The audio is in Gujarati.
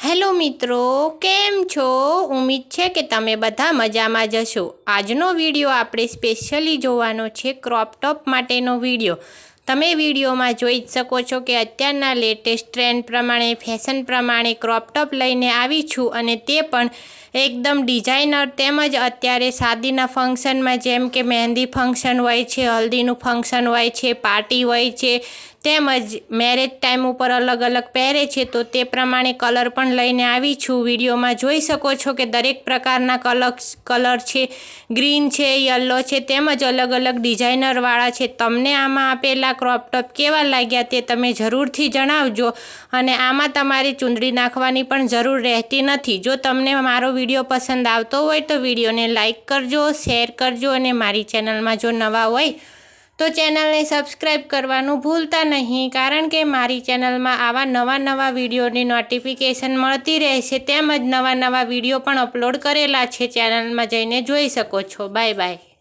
હેલો મિત્રો, કેમ છો? ઉમ્મીદ છે કે તમે બધા મજામાં જ હશો। આજનો વિડીયો આપણે સ્પેશિયલી જોવાનો છે ક્રોપ ટોપ માટેનો વિડીયો। તમે વિડીયોમાં જોઈ જ શકો છો કે અત્યારના લેટેસ્ટ ટ્રેન્ડ પ્રમાણે, ફેશન પ્રમાણે ક્રોપ ટોપ લઈને આવી છું, અને તે પણ એકદમ ડિઝાઇનર તેમજ અત્યારે શાદીના ફંક્શનમાં, જેમ કે મહેંદી ફંક્શન હોય છે, હલ્દીનું ફંક્શન હોય છે, પાર્ટી હોય છે, તેમજ મેરેજ ટાઈમ ઉપર અલગ અલગ પહેરે છે, તો તે પ્રમાણે કલર પણ લઈને આવી છું। વિડીયોમાં જોઈ શકો છો કે દરેક પ્રકારના કલર છે, ગ્રીન છે, યલો છે, તેમજ અલગ અલગ ડિઝાઇનરવાળા છે। તમને આમાં આપેલા ક્રોપ ટોપ કેવા લાગ્યા તે તમે જરૂરથી જણાવજો, અને આમાં તમારે ચૂંદડી નાખવાની પણ જરૂર રહેતી નથી। જો તમને મારો વિડીયો પસંદ આવતો હોય તો વિડીયોને લાઇક કરજો, શેર કરજો, અને મારી ચેનલમાં જો નવા હોય તો ચેનલને સબસ્ક્રાઈબ કરવાનું ભૂલતા નહીં, કારણ કે મારી ચેનલમાં આવા નવા વિડીયોની નોટિફિકેશન મળતી રહેશે, તેમજ નવા વિડીયો પણ અપલોડ કરેલા છે, ચેનલમાં જઈને જોઈ શકો છો। Bye bye.